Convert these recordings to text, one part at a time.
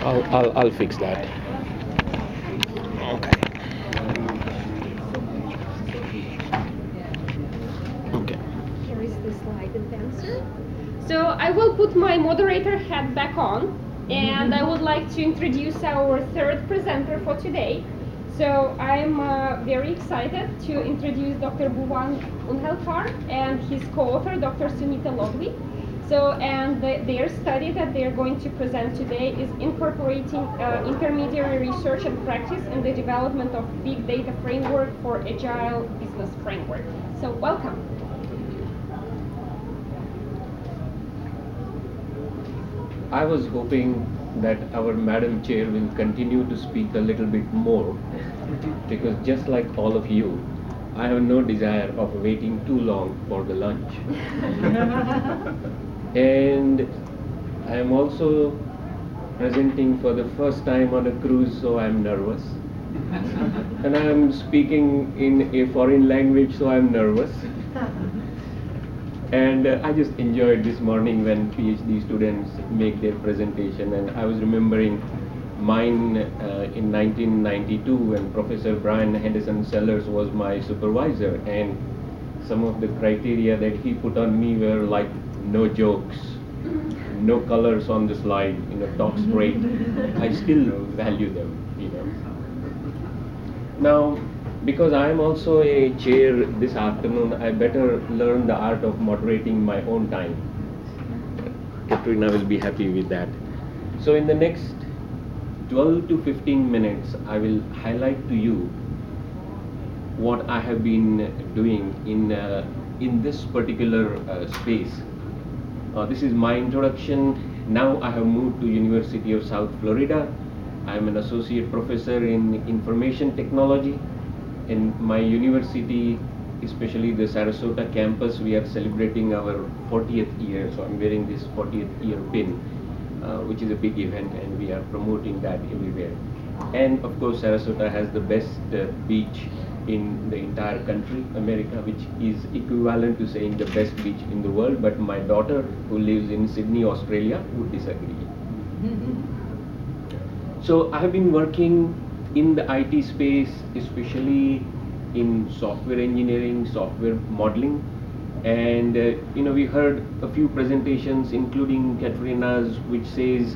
I'll fix that. Okay. Okay. Here is the slide advancer. So I will put my moderator hat back on, and I would like to introduce our third presenter for today. So I'm very excited to introduce Dr. Bhuvan Unhelkar and his co-author, Dr. Sunita Logli. So, and their study that they're going to present today is incorporating intermediary research and practice in the development of big data framework for Agile business framework. So, welcome. I was hoping that our Madam Chair will continue to speak a little bit more because just like all of you, I have no desire of waiting too long for the lunch. And I am also presenting for the first time on a cruise, so I am nervous. And I am speaking in a foreign language, so I am nervous. And I just enjoyed this morning when PhD students make their presentation, and I was remembering mine in 1992 when Professor Brian Henderson Sellers was my supervisor, and some of the criteria that he put on me were like no jokes, no colors on the slide, talk straight. I still value them, Now, because I am also a chair this afternoon, I better learn the art of moderating my own time. Katrina will be happy with that. So in the next 12 to 15 minutes, I will highlight to you what I have been doing in this particular space. This is my introduction. Now I have moved to University of South Florida. I am an associate professor in information technology. In my university, especially the Sarasota campus, we are celebrating our 40th year. So I'm wearing this 40th year pin, which is a big event, and we are promoting that everywhere. And of course, Sarasota has the best beach in the entire country, America, which is equivalent to saying the best beach in the world. But my daughter, who lives in Sydney, Australia, would disagree. So I have been working in the IT space, especially in software engineering, software modeling, and we heard a few presentations, including Katrina's, which says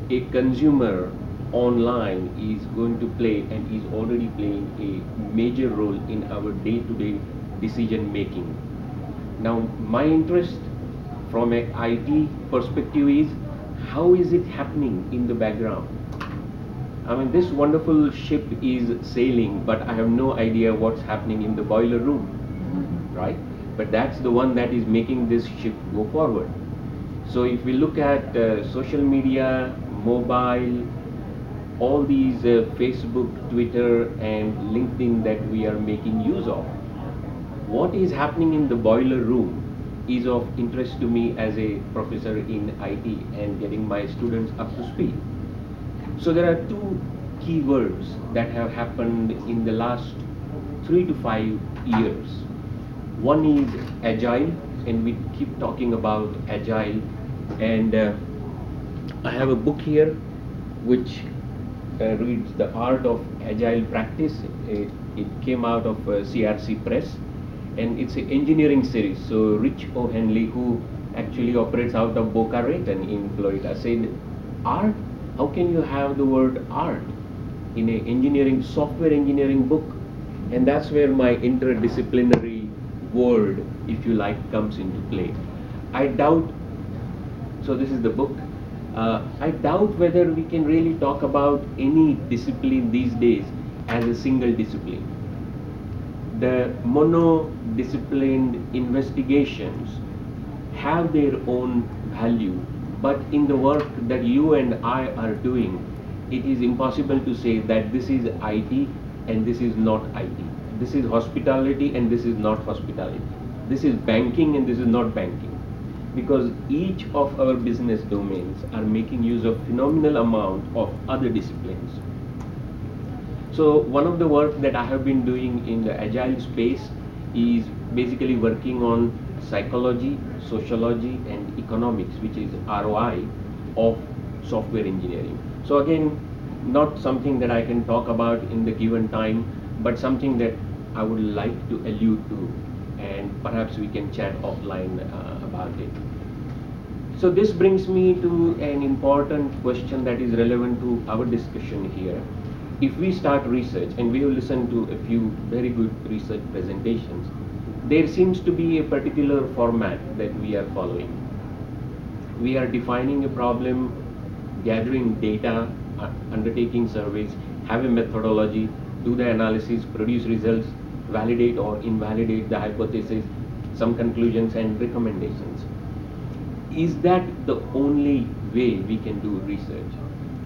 a consumer online is going to play and is already playing a major role in our day-to-day decision making. Now, my interest from an IT perspective is how is it happening in the background? I mean, this wonderful ship is sailing, but I have no idea what's happening in the boiler room, right? But that's the one that is making this ship go forward. So if we look at social media, mobile, all these Facebook, Twitter, and LinkedIn that we are making use of, what is happening in the boiler room is of interest to me as a professor in IT and getting my students up to speed. So there are two key words that have happened in the last 3 to 5 years. One is Agile, and we keep talking about Agile. And I have a book here which reads The Art of Agile Practice. It came out of CRC Press, and it's an engineering series. So Rich O'Henley, who actually operates out of Boca Raton in Florida, said, art? How can you have the word art in an engineering, software engineering book? And that's where my interdisciplinary world, if you like, comes into play. I doubt, so this is the book, I doubt whether we can really talk about any discipline these days as a single discipline. The mono-disciplined investigations have their own value, but in the work that you and I are doing, it is impossible to say that this is IT and this is not IT. This is hospitality and this is not hospitality. This is banking and this is not banking. Because each of our business domains are making use of phenomenal amount of other disciplines. So one of the work that I have been doing in the Agile space is basically working on psychology, sociology, and economics, which is ROI of software engineering. So again, not something that I can talk about in the given time, but something that I would like to allude to, and perhaps we can chat offline about it. So this brings me to an important question that is relevant to our discussion here. If we start research, and we have listened to a few very good research presentations, there seems to be a particular format that we are following. We are defining a problem, gathering data, undertaking surveys, have a methodology, do the analysis, produce results, validate or invalidate the hypothesis, some conclusions and recommendations. Is that the only way we can do research?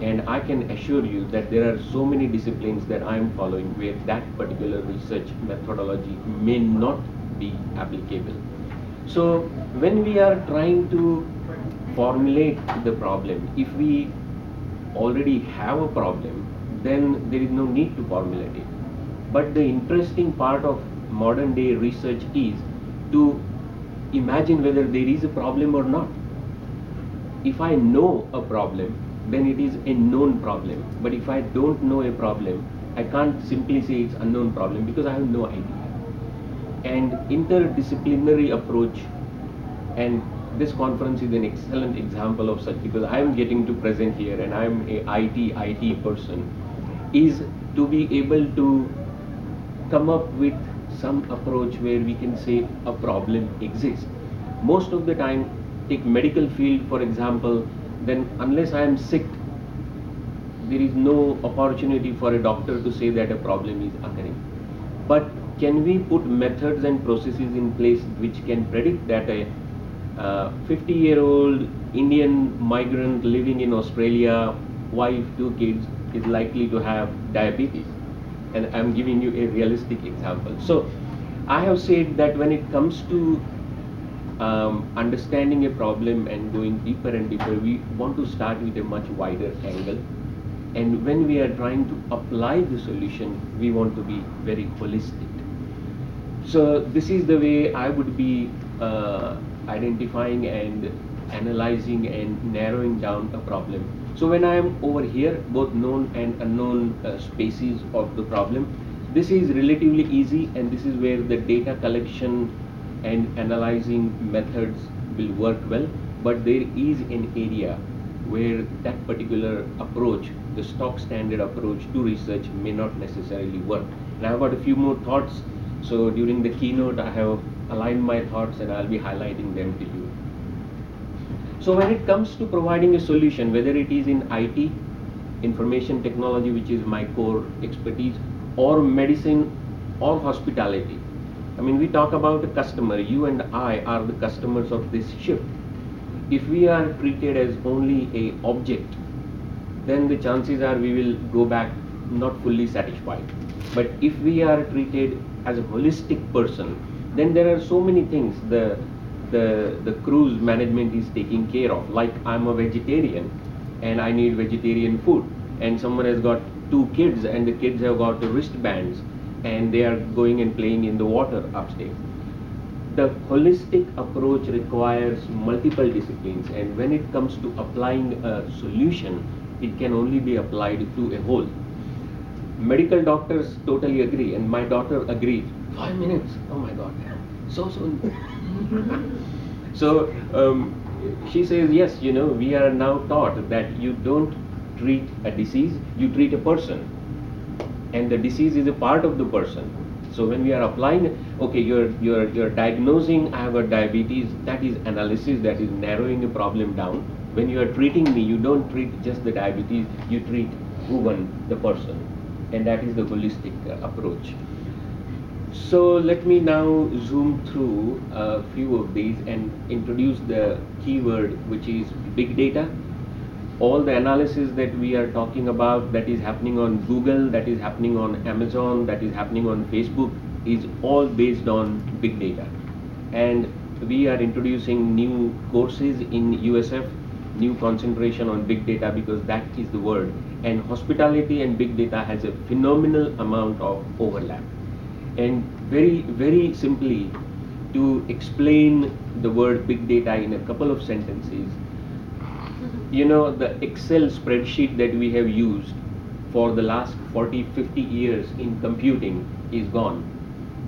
And I can assure you that there are so many disciplines that I am following where that particular research methodology may not be applicable. So when we are trying to formulate the problem, if we already have a problem, then there is no need to formulate it. But the interesting part of modern day research is to imagine whether there is a problem or not. If I know a problem, then it is a known problem. But if I don't know a problem, I can't simply say it's a unknown problem because I have no idea. And interdisciplinary approach, and this conference is an excellent example of such, because I am getting to present here and I am a IT person, is to be able to come up with some approach where we can say a problem exists. Most of the time, take medical field for example, then unless I am sick, there is no opportunity for a doctor to say that a problem is occurring. But can we put methods and processes in place which can predict that a 50-year-old Indian migrant living in Australia, wife, 2 kids, is likely to have diabetes? And I'm giving you a realistic example. So I have said that when it comes to understanding a problem and going deeper and deeper, we want to start with a much wider angle. And when we are trying to apply the solution, we want to be very holistic. So this is the way I would be identifying and analyzing and narrowing down a problem. So when I am over here, both known and unknown species of the problem, this is relatively easy, and this is where the data collection and analyzing methods will work well. But there is an area where that particular approach, the stock standard approach to research, may not necessarily work. And I've got a few more thoughts. So during the keynote, I have aligned my thoughts and I'll be highlighting them to you. So when it comes to providing a solution, whether it is in IT, information technology, which is my core expertise, or medicine or hospitality, I mean, we talk about the customer. You and I are the customers of this ship. If we are treated as only a object, then the chances are we will go back not fully satisfied. But if we are treated as a holistic person, then there are so many things the cruise management is taking care of. Like, I'm a vegetarian and I need vegetarian food, and someone has got 2 kids and the kids have got wristbands and they are going and playing in the water upstairs. The holistic approach requires multiple disciplines, and when it comes to applying a solution, it can only be applied to a whole. Medical doctors totally agree, and my daughter agrees. 5 minutes, oh my God, so soon. So she says, yes, you know, we are now taught that you don't treat a disease, you treat a person, and the disease is a part of the person. So when we are applying, okay, you're diagnosing, I have a diabetes, that is analysis, that is narrowing a problem down. When you are treating me, you don't treat just the diabetes, you treat the person, and that is the holistic approach. So let me now zoom through a few of these and introduce the keyword, which is big data. All the analysis that we are talking about, that is happening on Google, that is happening on Amazon, that is happening on Facebook, is all based on big data. And we are introducing new courses in USF, new concentration on big data, because that is the word. And hospitality and big data has a phenomenal amount of overlap. And very, very simply, to explain the word big data in a couple of sentences, you know, the Excel spreadsheet that we have used for the last 40, 50 years in computing is gone.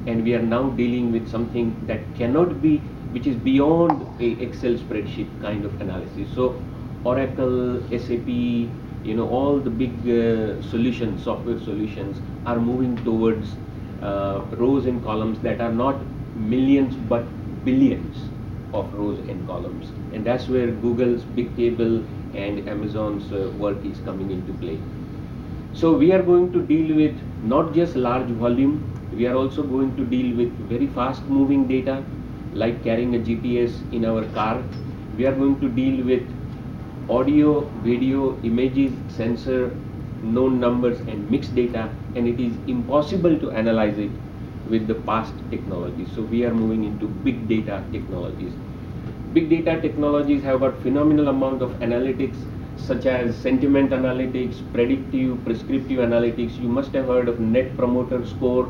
And we are now dealing with something that cannot be, which is beyond a Excel spreadsheet kind of analysis. So Oracle, SAP, you know, all the big solutions, software solutions are moving towards rows and columns that are not millions but billions of rows and columns. And that's where Google's big table and Amazon's work is coming into play. So we are going to deal with not just large volume, we are also going to deal with very fast moving data, like carrying a GPS in our car. We are going to deal with audio, video, images, sensor, known numbers and mixed data, and it is impossible to analyze it with the past technology. So we are moving into big data technologies. Big data technologies have got phenomenal amount of analytics, such as sentiment analytics, predictive, prescriptive analytics. You must have heard of net promoter score,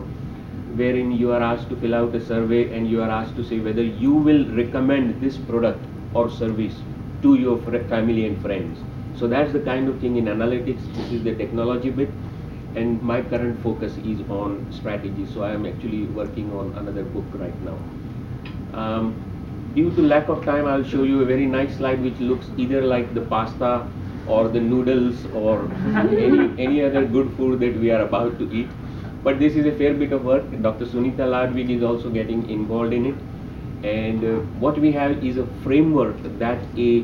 wherein you are asked to fill out a survey and you are asked to say whether you will recommend this product or service to your family and friends. So that's the kind of thing in analytics. This is the technology bit, and my current focus is on strategy. So I am actually working on another book right now. Due to lack of time, I'll show you a very nice slide which looks either like the pasta or the noodles or any other good food that we are about to eat. But this is a fair bit of work. Dr. Sunita Ladwig is also getting involved in it. And what we have is a framework that a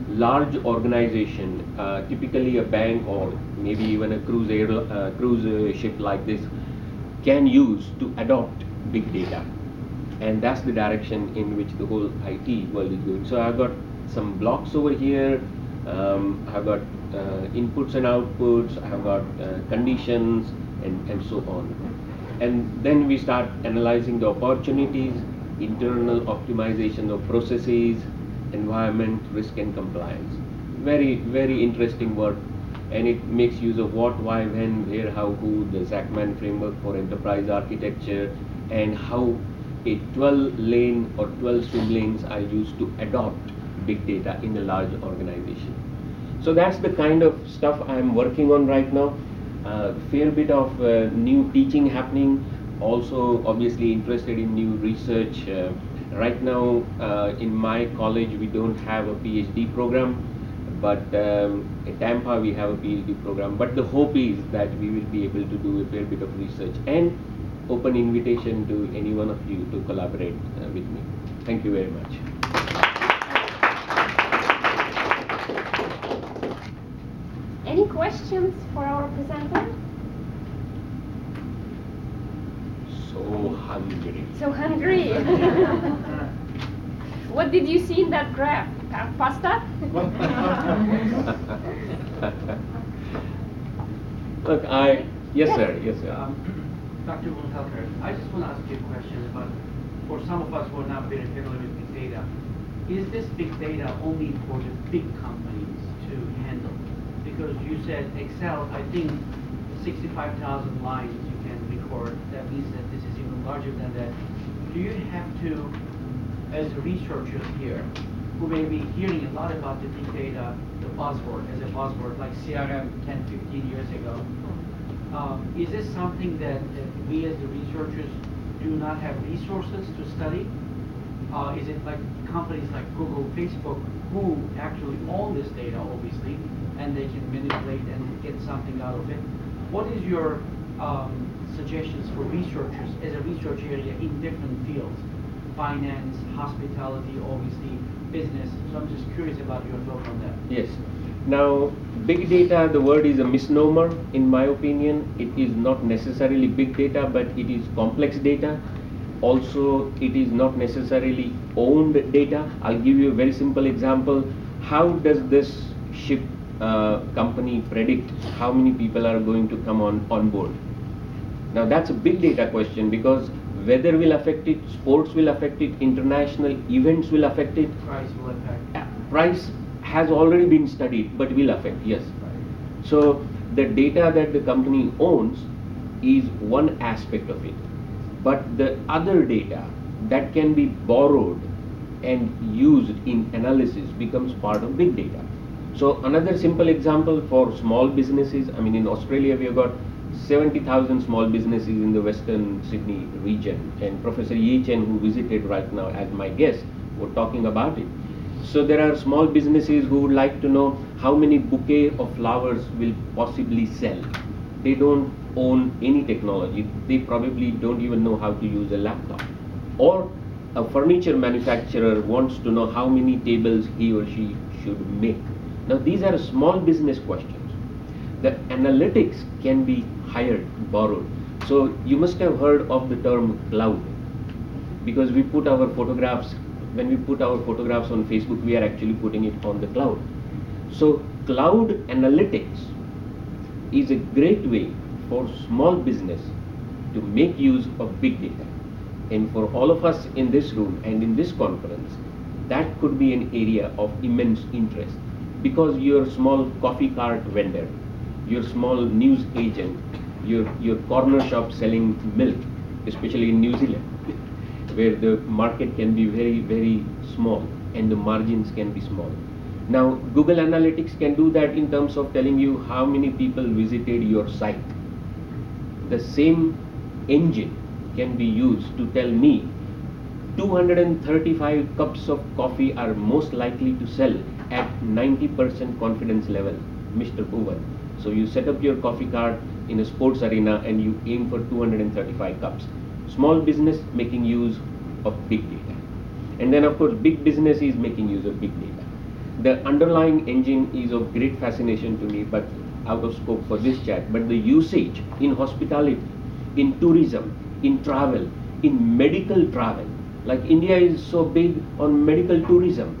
large organization, typically a bank or maybe even a cruise ship like this, can use to adopt big data. And that's the direction in which the whole IT world is going. So I've got some blocks over here. I've got inputs and outputs. I've got conditions and so on. And then we start analyzing the opportunities, internal optimization of processes, environment, risk and compliance. Very, very interesting work. And it makes use of what, why, when, where, how, who, the Zachman framework for enterprise architecture, and how a 12-lane or 12 swim lanes are used to adopt big data in a large organization. So that's the kind of stuff I'm working on right now. Fair bit of new teaching happening. Also, obviously interested in new research. Right now, in my college, we don't have a PhD program, but at Tampa we have a PhD program. But the hope is that we will be able to do a fair bit of research, and open invitation to any one of you to collaborate with me. Thank you very much. Any questions for our presenter? So hungry. So hungry. What did you see in that graph? Pasta? Look, yes sir, yes sir. Dr. Wuntelker, I just want to ask you a question about, for some of us who are not very familiar with big data, is this big data only for the big companies to handle? Because you said Excel, I think 65,000 lines you can record. That means that this is even larger than that. Do you have to, as researchers here, who may be hearing a lot about the big data, the buzzword, as a buzzword, like CRM 10, 15 years ago, is this something that we as the researchers do not have resources to study? Is it like companies like Google, Facebook, who actually own this data, obviously, and they can manipulate and get something out of it? What is your suggestions for researchers as a research area in different fields? Finance, hospitality, obviously, business. So I'm just curious about your thoughts on that. Yes. Now, big data, the word is a misnomer in my opinion. It is not necessarily big data, but it is complex data. Also, it is not necessarily owned data. I'll give you a very simple example. How does this ship company predict how many people are going to come on board? Now, that's a big data question, because weather will affect it, sports will affect it, international events will affect it. Price will affect. Price has already been studied, but will affect, yes. So the data that the company owns is one aspect of it, but the other data that can be borrowed and used in analysis becomes part of big data. So another simple example for small businesses, I mean in Australia we have got 70,000 small businesses in the Western Sydney region, and Professor Yi Chen, who visited right now as my guest, were talking about it. So there are small businesses who would like to know how many bouquet of flowers will possibly sell. They don't own any technology, they probably don't even know how to use a laptop. Or a furniture manufacturer wants to know how many tables he or she should make. Now these are small business questions. The analytics can be hired, borrowed. So you must have heard of the term cloud, because we put our photographs, when we put our photographs on Facebook, we are actually putting it on the cloud. So cloud analytics is a great way for small business to make use of big data. And for all of us in this room and in this conference, that could be an area of immense interest, because your small coffee cart vendor, your small news agent, your corner shop selling milk, especially in New Zealand, where the market can be very, very small and the margins can be small. Now, Google Analytics can do that in terms of telling you how many people visited your site. The same engine can be used to tell me 235 cups of coffee are most likely to sell at 90% confidence level, Mr. Bhuvan. So you set up your coffee cart in a sports arena and you aim for 235 cups. Small business making use of big data. And then of course big business is making use of big data. The underlying engine is of great fascination to me, but out of scope for this chat. But the usage in hospitality, in tourism, in travel, in medical travel, like India is so big on medical tourism.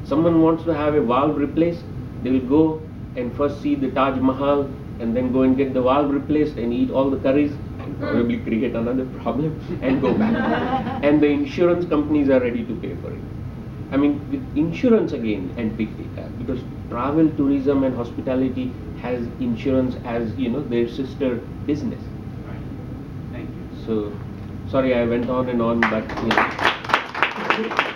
Someone wants to have a valve replaced, they will go and first see the Taj Mahal and then go and get the valve replaced and eat all the curries and probably create another problem and go back. And the insurance companies are ready to pay for it. I mean, with insurance again and big data, because travel, tourism and hospitality has insurance as, you know, their sister business. Right. Thank you. So, sorry I went on and on, but you know.